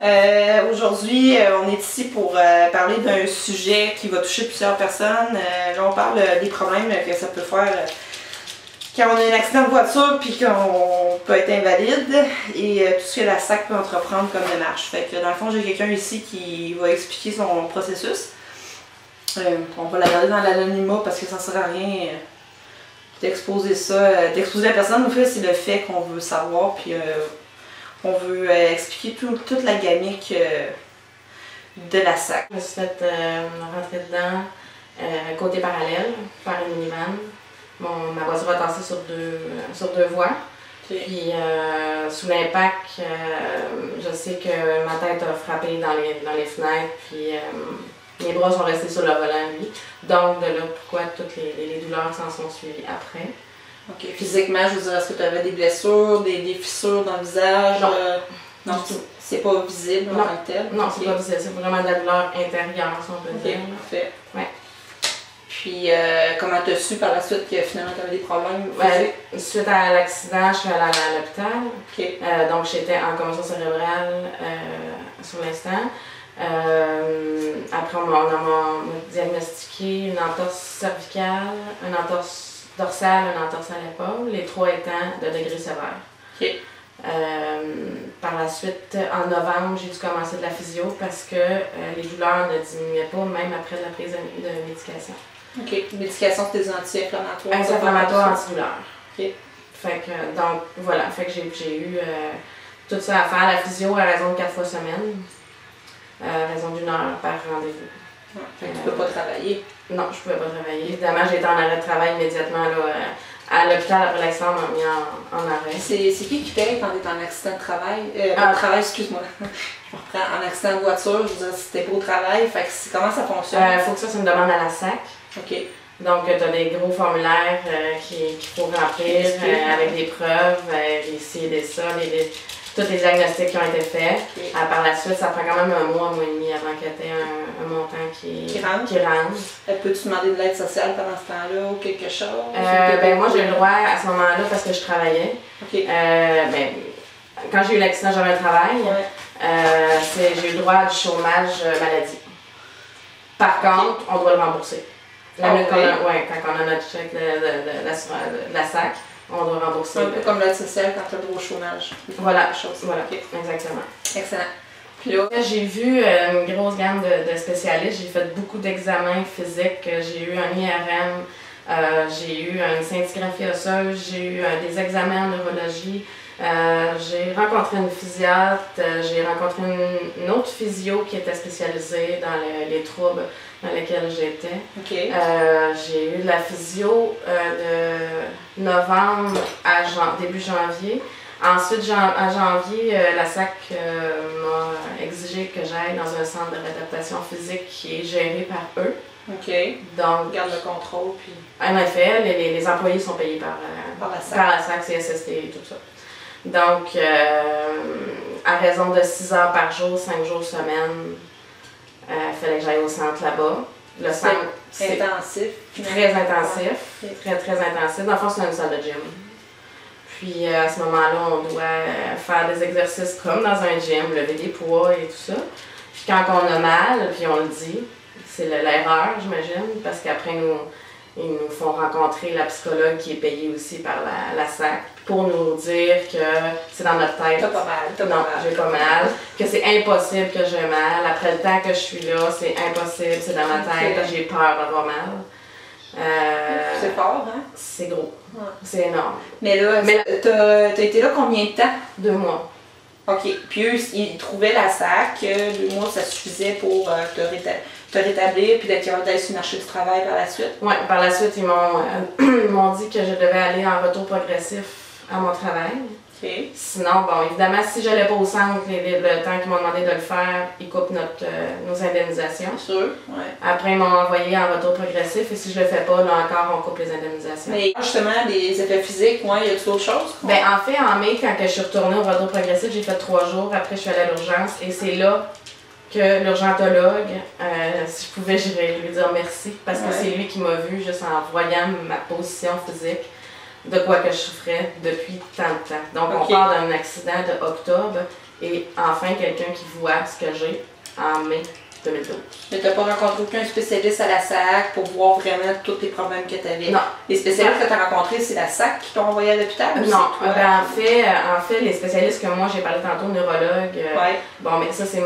Aujourd'hui, on est ici pour parler d'un sujet qui va toucher plusieurs personnes. Là, on parle des problèmes que ça peut faire quand on a un accident de voiture puis qu'on peut être invalide et tout ce que la SAC peut entreprendre comme démarche. Fait que dans le fond, j'ai quelqu'un ici qui va expliquer son processus. On va la garder dans l'anonymat parce que ça ne sert à rien d'exposer ça, d'exposer la personne. Au fait, c'est le fait qu'on veut savoir puis on veut expliquer toute la gamique de la SAC. Je me suis fait rentrer dedans côté parallèle par une minivan. Ma voiture va tasser sur deux voies. Okay. Puis sous l'impact, je sais que ma tête a frappé dans les fenêtres. Puis mes bras sont restés sur le volant, lui. Donc de là, pourquoi toutes les douleurs s'en sont suivies après. Ok, physiquement, je veux dire, est-ce que tu avais des blessures, des fissures dans le visage? Non. Non, c'est pas visible en tant que tel? Non, c'est pas visible, c'est vraiment de la douleur intérieure, si on peut dire. Parfait. Ouais. Puis, comment tu as su par la suite que finalement tu avais des problèmes? Suite à l'accident, je suis allée à l'hôpital. Okay. Donc, j'étais en commotion cérébrale sur l'instant. Après, on m'a diagnostiqué une entorse cervicale, une entorse dorsale, une entorse à l'épaule, les trois étant de degré sévère. Okay. Par la suite, en novembre, j'ai dû commencer de la physio parce que les douleurs ne diminuaient pas, même après la prise de médication. OK. Médication, c'est des anti-inflammatoires? Anti-inflammatoires, antidouleurs. OK. Fait que, donc, voilà. Fait que j'ai eu tout ça à faire. La physio à raison de 4 fois semaine, à raison d'1 heure par rendez-vous. Fait que tu peux pas travailler? Non, je pouvais pas travailler. Évidemment, j'ai été en arrêt de travail immédiatement là, à l'hôpital après l'accident, on m'a mis en arrêt. C'est qui paye quand tu es en accident de travail? Travail, excuse-moi. Je reprends. En accident de voiture, je veux dire, si t'es pas au travail, fait que comment ça fonctionne? Faut que ça, c'est une demande à la SAC. OK. Donc, tu as des gros formulaires qu'il faut remplir avec des preuves, des ci et des ça, tous les diagnostics qui ont été faits. Okay. Par la suite, ça prend quand même un mois et demi avant qu'il y ait un montant qui rentre. Peux-tu demander de l'aide sociale pendant ce temps-là ou quelque chose? Moi, j'ai eu le droit à ce moment-là parce que je travaillais. Okay. Quand j'ai eu l'accident, j'avais un travail. Ouais. J'ai eu le droit à du chômage maladie. Par contre, on doit le rembourser. Quand on a notre chèque de la SAC, on doit rembourser. Un peu comme l'aide sociale quand tu as le droit au chômage. Voilà, okay. Exactement. Excellent. Puis là, j'ai vu une grosse gamme de spécialistes. J'ai fait beaucoup d'examens physiques. J'ai eu un IRM, j'ai eu une scintigraphie osseuse, j'ai eu des examens en neurologie. J'ai rencontré une physiatre, j'ai rencontré une autre physio qui était spécialisée dans les troubles dans lesquels j'étais. Okay. J'ai eu de la physio de novembre à début janvier. Ensuite, en janvier, la SAC m'a exigé que j'aille dans un centre de réadaptation physique qui est géré par eux. OK. Donc, garde le contrôle. Puis... En effet, les employés sont payés par la SAC, CSST et tout ça. Donc, à raison de 6 heures par jour, 5 jours semaine, il fallait que j'aille au centre là-bas. Le centre, c'est intensif. Très intensif. Ouais. Très, très intensif. Dans le fond, c'est une salle de gym. Puis, à ce moment-là, on doit faire des exercices comme dans un gym, lever des poids et tout ça. Puis, quand on a mal, puis on le dit, c'est l'erreur, j'imagine, parce qu'après, ils nous font rencontrer la psychologue qui est payée aussi par la SAC pour nous dire que c'est dans notre tête. T'as pas mal. Non, j'ai pas mal. Que c'est impossible que j'ai mal. Après le temps que je suis là, c'est impossible, c'est dans ma tête, j'ai peur d'avoir mal. C'est fort, hein? C'est gros. Ouais. C'est énorme. Mais là, t'as été là combien de temps? 2 mois. OK. Puis eux, ils trouvaient la SAC, 2 mois, ça suffisait pour te rétablir puis d'être capable d'aller sur le marché du travail par la suite? Oui, par la suite, ils m'ont dit que je devais aller en retour progressif à mon travail. Okay. Sinon, bon, évidemment, si je n'allais pas au centre, le temps qu'ils m'ont demandé de le faire, ils coupent nos indemnisations. Bien sûr, ouais. Après, ils m'ont envoyé en retour progressif et si je le fais pas, là encore, on coupe les indemnisations. Mais justement, les effets physiques, ouais, y a-t-il d'autres choses? Ben, en fait, en mai, quand je suis retournée au retour progressif, j'ai fait 3 jours. Après, je suis allée à l'urgence et c'est là que l'urgentologue, si je pouvais, j'irais lui dire merci parce que c'est lui qui m'a vu juste en voyant ma position physique. De quoi que je souffrais depuis tant de temps. Donc, on part d'un accident d'octobre et enfin quelqu'un qui voit ce que j'ai en mai 2012. Mais tu n'as pas rencontré aucun spécialiste à la SAC pour voir vraiment tous les problèmes que tu avais? Non. Les spécialistes que tu as rencontrés, c'est la SAC qui t'ont envoyé à l'hôpital? Non, en fait, les spécialistes que moi j'ai parlé tantôt, neurologue, bon, mais ça c'est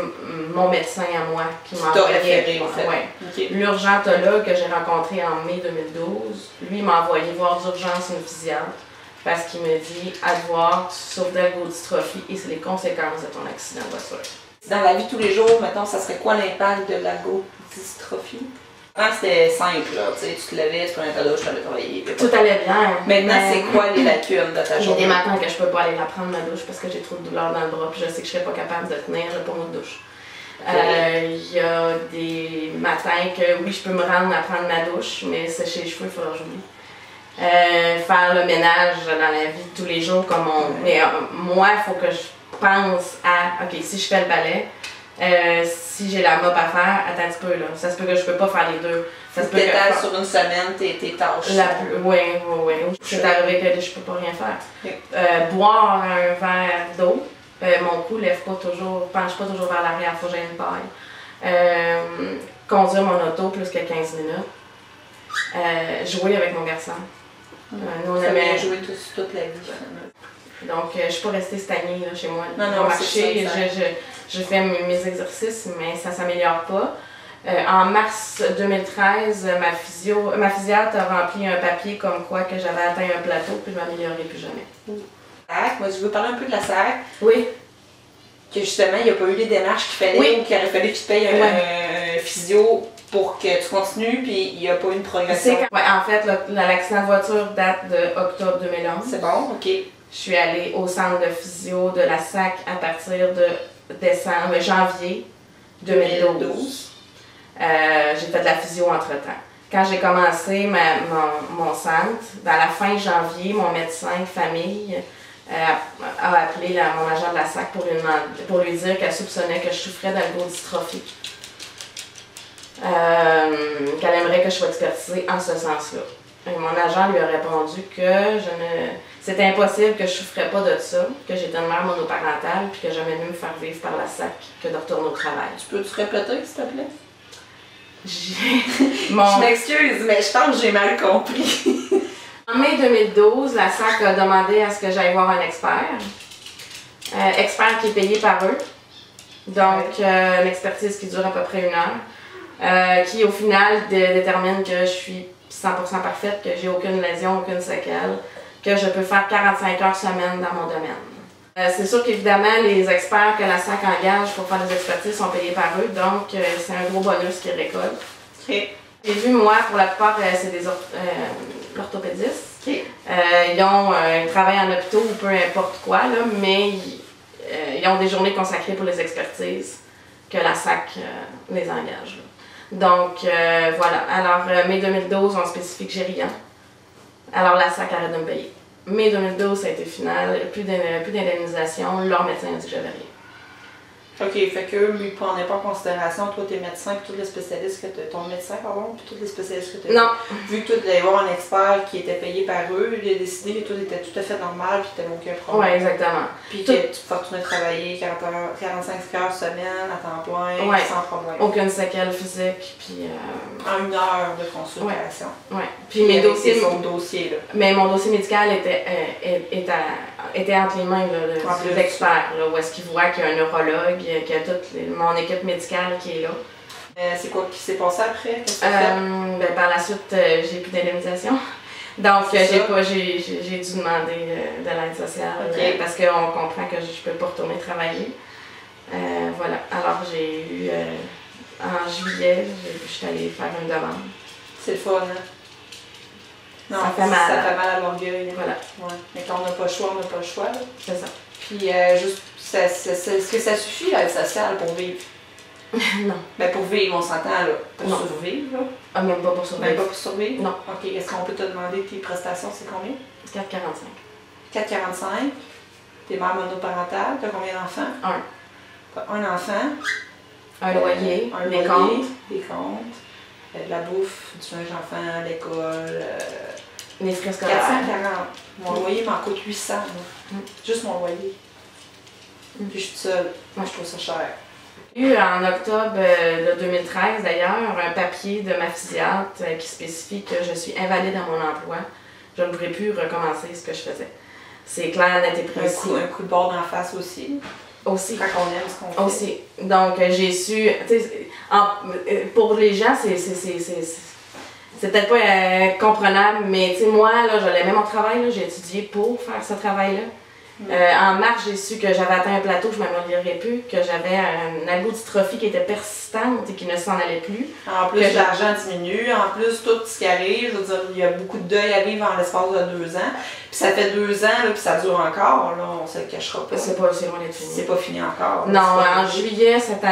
mon médecin à moi qui m'a envoyé. Référé, en fait. Ouais. Okay. L'urgentologue que j'ai rencontré en mai 2012, lui m'a envoyé voir d'urgence une physiatre parce qu'il me dit à te voir, tu souffres d'ergodystrophie et c'est les conséquences de ton accident de voiture. Dans la vie de tous les jours, maintenant, ça serait quoi l'impact de l'ergodystrophie? Avant, c'était simple, là. Tu te levais, tu prenais ta douche, tu allais travailler. Tout allait bien. Maintenant, c'est quoi les lacunes de ta journée? Il y a des matins que je peux pas aller la prendre ma douche parce que j'ai trop de douleur dans le bras puis je sais que je serais pas capable de tenir le pommeau de douche. Il y a des matins que oui, je peux me rendre à prendre ma douche, mais sécher les cheveux, il faudra que j'oublie. Faire le ménage dans la vie de tous les jours comme on... Mais moi, il faut que je pense à, ok, si je fais le balai, si j'ai la mop à faire, attends un petit peu là, ça se peut que je peux pas faire les deux. Ça se peut que sur une semaine tes tâches. Oui. C'est arrivé que je peux pas rien faire. Boire un verre d'eau, mon cou lève pas toujours, penche pas toujours vers l'arrière, faut que j'aie une paille. Conduire mon auto plus que 15 minutes. Jouer avec mon garçon. Nous on aimait jouer toute la vie. Donc, je suis pas restée stagnée là, chez moi. Non, marcher, je fais mes exercices, mais ça s'améliore pas. En mars 2013, ma physiatre a rempli un papier comme quoi que j'avais atteint un plateau puis je m'améliorerai plus jamais. Moi, je veux parler un peu de la SAC. Oui. Que justement, il n'y a pas eu les démarches qu'il fallait ou qu'il aurait fallu que tu payes un physio pour que tu continues, puis il n'y a pas eu une progression. En fait, l'accident de voiture date de octobre 2011. C'est bon, ok. Je suis allée au centre de physio de la SAC à partir de janvier 2012. J'ai fait de la physio entre-temps. Quand j'ai commencé mon centre, à la fin janvier, mon médecin de famille a appelé mon agent de la SAC pour lui dire qu'elle soupçonnait que je souffrais d'ergodystrophie. Qu'elle aimerait que je sois expertisée en ce sens-là. Et mon agent lui a répondu que c'était impossible que je ne souffrais pas de ça, que j'étais une mère monoparentale puis que j'aimais mieux me faire vivre par la SAC que de retourner au travail. Tu peux-tu répéter, s'il te plaît? Je m'excuse, mais je pense que j'ai mal compris. En mai 2012, la SAC a demandé à ce que j'aille voir un expert. Expert qui est payé par eux. Donc, une expertise qui dure à peu près 1 heure. Qui au final détermine que je suis 100% parfaite, que j'ai aucune lésion, aucune séquelle, que je peux faire 45 heures semaine dans mon domaine. C'est sûr qu'évidemment, les experts que la SAC engage pour faire des expertises sont payés par eux, donc c'est un gros bonus qu'ils récoltent. Okay. J'ai vu, moi, pour la plupart, c'est des orthopédistes. Okay. Ils travaillent en hôpitaux ou peu importe quoi, là, mais ils ont des journées consacrées pour les expertises que la SAC les engage. Là. Donc, voilà. Alors, mai 2012, on spécifie que j'ai rien. Alors, la SAC arrête de me payer. Mai 2012, ça a été final. Plus d'indemnisation. Leur médecin a dit que j'avais rien. OK, fait qu'eux, ils ne prenaient pas en considération, toi, tes médecins, puis tous les spécialistes que ton médecin, pardon, puis tous les spécialistes que tu as. Non. Vu que tu devais avoir un expert qui était payé par eux, il a décidé que tout était tout à fait normal, puis tu n'avais aucun problème. Oui, exactement. Puis que tu peux retourner travailler 45 heures semaine, à temps plein, sans problème. Aucune séquelle physique, puis... En 1 heure de consultation. Oui. Puis mes dossiers... Son dossier, là. Mais mon dossier médical était entre les mains de l'expert, où est-ce qu'il voit qu'il y a un neurologue, qu'il y a toute mon équipe médicale qui est là. C'est quoi qui s'est passé après? Par la suite, j'ai plus d'indemnisation. Donc, j'ai dû demander de l'aide sociale parce qu'on comprend que je ne peux pas retourner travailler. Voilà. Alors, j'ai eu, en juillet, je suis allée faire une demande. C'est le fun, hein? Non, ça fait mal. Ça fait mal à l'orgueil. Voilà. Ouais. Mais quand on n'a pas le choix, on n'a pas le choix. C'est ça. Puis, est-ce que ça suffit l'aide sociale pour vivre? Non. Ben pour vivre, on s'entend là. Pour survivre, là? Ah, même pas pour survivre. Même pas pour survivre? Non. OK. Est-ce qu'on peut te demander tes prestations, c'est combien? 4,45. 4,45. T'es mère monoparentale, t'as combien d'enfants? 1. Un enfant. Un loyer. Des comptes. Des comptes. De la bouffe, du linge enfant, l'école. Les frais scolaires. 440. Mon loyer m'en coûte 800. Juste mon loyer. Puis je suis seule. Moi, je trouve ça cher. J'ai eu en octobre de 2013 d'ailleurs un papier de ma physiciatre qui spécifie que je suis invalide à mon emploi. Je ne pourrai plus recommencer ce que je faisais. C'est clair, net et précis. Un coup de bord d'en face aussi. Aussi. Quand on aime ce qu'on fait. Aussi. Donc j'ai su, pour les gens, c'est peut-être pas comprenable, mais moi, là, je l'aimais mon travail, j'ai étudié pour faire ce travail-là. En mars, j'ai su que j'avais atteint un plateau, je ne m'améliorerais plus, que j'avais une allodytrophie qui était persistante et qui ne s'en allait plus. En plus, l'argent diminue, en plus, tout ce qui arrive, je veux dire, il y a beaucoup de deuil arrive en l'espace de 2 ans. Puis ça fait 2 ans, là, puis ça dure encore, là, on ne se le cachera pas. C'est loin d'être fini. C'est pas fini encore. Non, en juillet, cet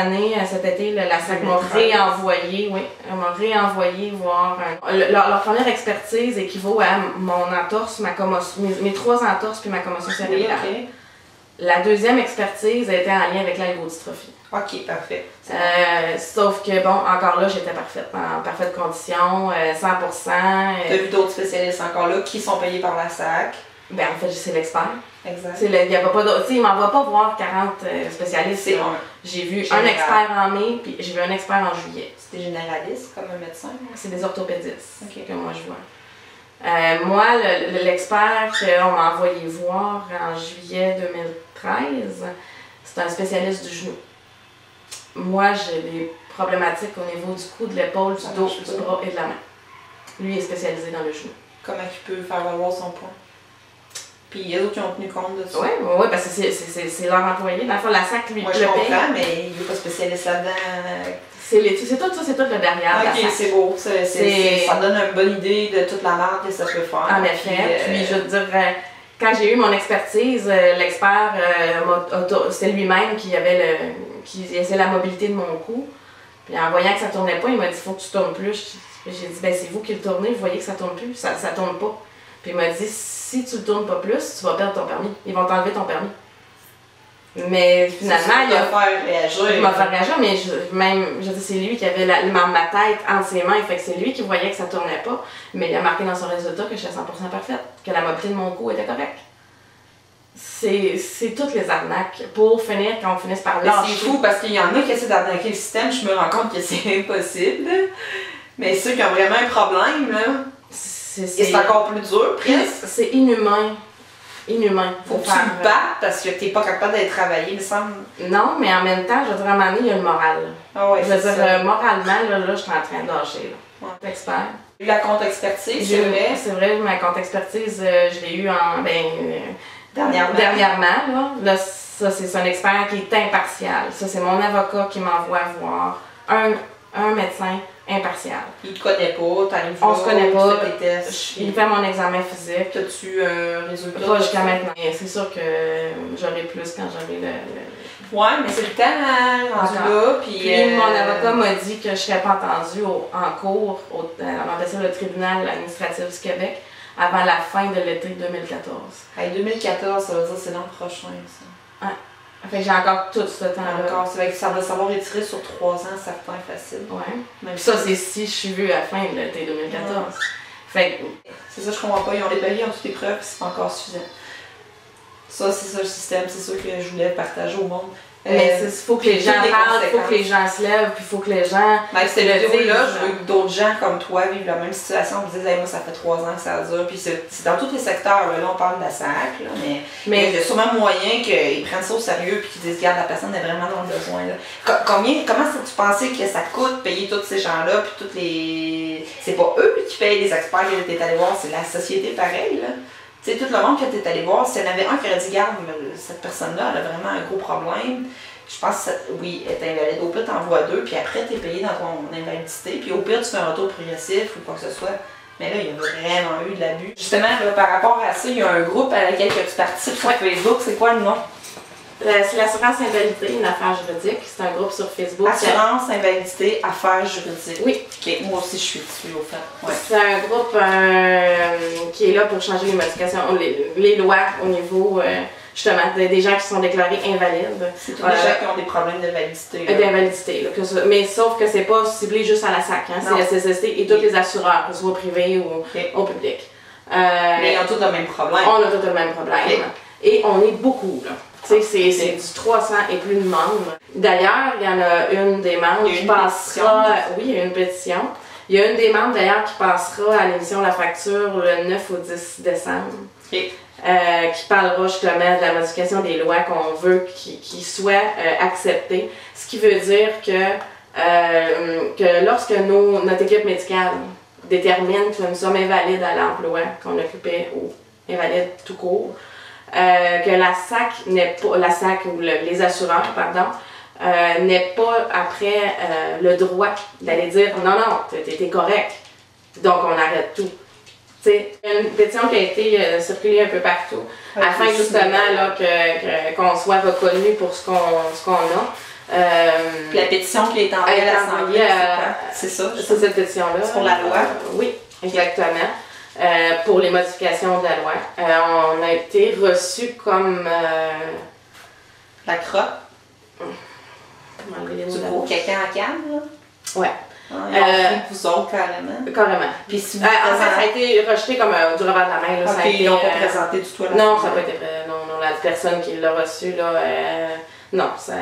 été, la SAC m'a réenvoyé, voir. Leur première expertise équivaut à mon entorse, ma commotion, mes 3 entorses puis ma commotion cérébrale. Okay. La deuxième expertise était en lien avec l'allodytrophie. Ok, parfait. Sauf que, bon, encore là, j'étais parfaite, en parfaite condition, 100%. T'as vu d'autres spécialistes encore là qui sont payés par la SAC? Ben, en fait, c'est l'expert. Exact. Il m'envoie pas voir 40 spécialistes. J'ai vu un expert en mai, puis j'ai vu un expert en juillet. C'est des généralistes, comme un médecin? C'est des orthopédistes que moi je vois. Moi, l'expert qu'on m'a envoyé voir en juillet 2013, c'est un spécialiste du genou. Moi, j'ai des problématiques au niveau du cou, de l'épaule, du dos, du bras et de la main. Lui est spécialisé dans le genou. Comment il peut faire valoir son point? Puis il y a d'autres qui ont tenu compte de ça. Oui, parce que c'est leur employé. Dans le fond, la SAC, lui, moi, je comprends, mais il n'est pas spécialiste là-dedans. C'est tout ça, c'est tout le derrière. Ok, c'est beau. Ça donne une bonne idée de toute la marque que ça peut faire. En effet. Puis, je veux dire, quand j'ai eu mon expertise, l'expert, c'était lui-même qui essayait la mobilité de mon cou. Puis en voyant que ça tournait pas, il m'a dit il faut que tu tournes plus. J'ai dit ben c'est vous qui le tournez, vous voyez que ça tourne plus, ça tourne pas. Puis il m'a dit si tu le tournes pas plus, tu vas perdre ton permis. Ils vont t'enlever ton permis. Mais finalement, il m'a fait réagir, mais c'est lui qui avait ma tête entre ses mains, fait que c'est lui qui voyait que ça tournait pas, mais il a marqué dans son résultat que j'étais 100% parfaite, que la mobilité de mon cou était correcte. C'est toutes les arnaques pour finir, quand on finisse par lâcher. C'est fou parce qu'il y en a qui essaient d'arnaquer le système, je me rends compte que c'est impossible. Mais ceux qui ont vraiment un problème, là, c'est encore plus dur, presque. C'est inhumain. Faut que tu le battes parce que t'es pas capable d'être travaillé, il me semble. Non, mais en même temps, je veux dire, à un moment donné, il y a le moral. Ah ouais, je veux dire, moralement, là, je suis en train de lâcher. Ouais. Expert. La contre-expertise, c'est vrai. C'est vrai, ma contre-expertise, je l'ai eue dernièrement. Là, ça, c'est un expert qui est impartial. Ça, c'est mon avocat qui m'envoie voir un médecin impartial. Il te connaît pas, t'arrives on se connaît pas, tu fais tes tests. Il fait mon examen physique. T'as-tu un résultat? Pas jusqu'à maintenant. C'est sûr que j'aurai plus quand j'aurai le... Ouais, mais c'est le temps rendu là. Puis mon avocat m'a dit que je serais pas entendue en cours, on appelle ça le tribunal administratif du Québec, avant la fin de l'été 2014. Hey, 2014, ça veut dire que c'est l'an prochain, ça. Ouais. Fait que j'ai encore tout ce temps-là. Encore, c'est vrai que ça va savoir étirer sur 3 ans, certains facile. Ouais. Même ça, c'est si je suis vue à la fin de l'été 2014. Ouais. Fait que... C'est ça, je comprends pas. Ils ont les papiers, ils ont toutes les preuves, puis c'est pas encore suffisant. Ça, c'est ça le système, c'est ça que je voulais partager au monde. Mais il faut que les gens parlent, il faut que les gens se lèvent, puis il faut que les gens. Avec cette vidéo-là, je veux que d'autres gens comme toi vivent la même situation, me disent hey, moi ça fait 3 ans que ça dure, puis c'est dans tous les secteurs, là on parle de la SAC, là, mais il y a sûrement moyen qu'ils prennent ça au sérieux puis qu'ils disent regarde la personne est vraiment dans le besoin. Là. Comment tu pensais que ça coûte payer tous ces gens-là, puis toutes les. C'est pas eux qui payent les experts que tu es allé voir, c'est la société pareil. Là. Tu sais, tout le monde que tu es allé voir, s'il y en avait un qui aurait dit, regarde, cette personne-là, elle a vraiment un gros problème, je pense que, oui, elle est invalide. Au pire, tu envoies 2, puis après, tu es payé dans ton invalidité, puis au pire, tu fais un retour progressif ou quoi que ce soit. Mais là, il y a vraiment eu de l'abus. Justement, là, par rapport à ça, il y a un groupe à laquel tu participes sur Facebook. C'est quoi le nom? C'est l'assurance invalidité, une affaire juridique. C'est un groupe sur Facebook. Assurance invalidité, affaires juridiques. Oui. Ok, moi aussi je suis dessus au fait. Ouais. C'est un groupe qui est là pour changer les modifications, les lois au niveau justement des gens qui sont déclarés invalides. C'est tous les gens qui ont des problèmes de validité. D'invalidité. Mais sauf que c'est pas ciblé juste à la SAC, hein, c'est la CCST et tous les assureurs, que ce soit privé ou au public. Mais ils ont tous le même problème. On a tous le même problème. Et on est beaucoup là. C'est du 300 et plus de membres. D'ailleurs, il y en a une des membres qui passera... Oui, il y a une pétition. Il y a une des membres d'ailleurs qui passera à l'émission La Facture le 9 au 10 décembre. Okay. Qui parlera justement de la modification des lois qu'on veut qui soient acceptées. Ce qui veut dire que lorsque notre équipe médicale détermine que nous sommes invalides à l'emploi qu'on occupait ou invalides tout court, que la SAC n'est pas, la SAC ou les assureurs, pardon, n'est pas après le droit d'aller dire non, t'es correct, donc on arrête tout. C'est une pétition qui a été circulée un peu partout, afin justement qu'on soit reconnu pour ce qu'on a. La pétition qui est envoyée à l'Assemblée, c'est ça? C'est cette pétition-là. C'est pour la loi? Oui, exactement. Pour les modifications de la loi. On a été reçus comme... La crotte? Du gros caca en canne, là? Ouais. Ils ont pris vous autres, carrément? Carrément. Puis si vous en fait, ça a été rejeté comme du revers de la main. Là, ça a été, ils n'ont pas présenté du tout à la Non, ça n'a pas été vrai. Non, la personne qui l'a reçu, là, non, ça...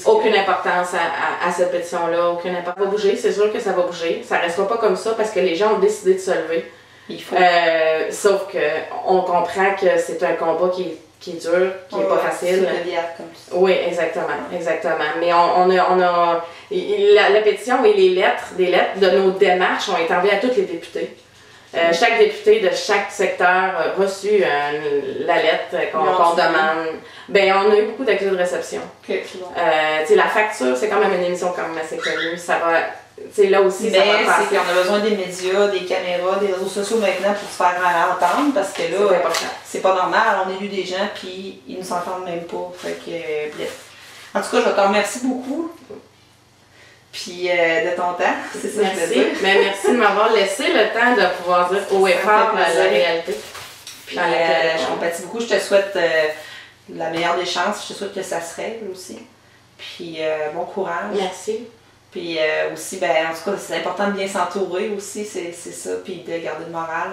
Aucune importance à cette pétition-là, aucune importance. Ça va bouger, c'est sûr que ça va bouger. Ça ne restera pas comme ça parce que les gens ont décidé de se lever. Il faut. Sauf qu'on comprend que c'est un combat qui est dur, qui n'est pas facile. Comme ça. Oui, exactement. Mais la pétition et les lettres de nos démarches ont été envoyées à tous les députés. Chaque député de chaque secteur a reçu la lettre qu'on demande. Ben, on a eu beaucoup d'accusés de réception. Okay. La facture, c'est quand même une émission quand même assez connue. Ça va, là aussi, ça va passer. C'est qu'on a besoin des médias, des caméras, des réseaux sociaux maintenant pour se faire entendre parce que là, c'est pas normal. On a eu des gens puis ils nous entendent même pas. Fait que, bref. En tout cas, je te remercie beaucoup. Puis de ton temps, c'est ça que je veux dire. Mais merci de m'avoir laissé le temps de pouvoir dire haut et fort la réalité. Puis je compatis beaucoup, je te souhaite la meilleure des chances, je te souhaite que ça se règle aussi. Puis bon courage. Merci. Puis aussi, ben, en tout cas, c'est important de bien s'entourer aussi, c'est ça, puis de garder le moral.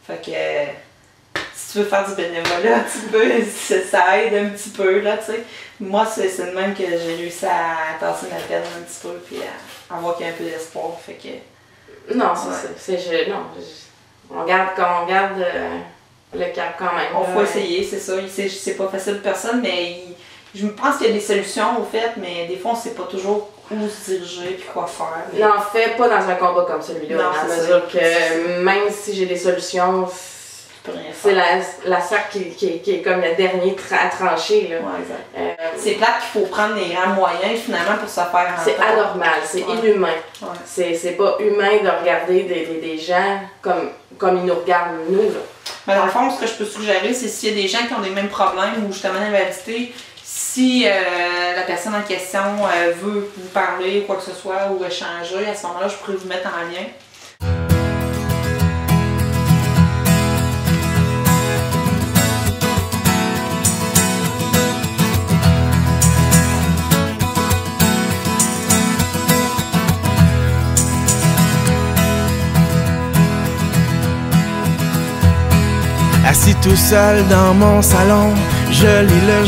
Fait que si tu veux faire du bénévolat, tu peux, ça aide un petit peu, là, tu sais. Moi, c'est de même que j'ai réussi à passer ma peine un petit peu, puis à voir qu'il y a un peu d'espoir, fait que... Non, on garde le cap quand même. On faut essayer, c'est ça, c'est pas facile pour personne, mais je pense qu'il y a des solutions, au fait, mais des fois, on sait pas toujours où se diriger puis quoi faire. Mais... Non, fait pas dans un combat comme celui-là, dans la mesure que même si j'ai des solutions, c'est la SAC qui est comme le dernier à trancher. Là. Ouais, exact. C'est plate qu'il faut prendre les grands moyens finalement pour se faire entendre. C'est anormal, c'est inhumain. Ouais. C'est pas humain de regarder des gens comme ils nous regardent nous. Là. Mais dans le fond, ce que je peux suggérer, c'est s'il y a des gens qui ont des mêmes problèmes ou justement l'invalidité, si la personne en question veut vous parler ou quoi que ce soit ou échanger, à ce moment-là, je pourrais vous mettre en lien. Assis tout seul dans mon salon, je lis le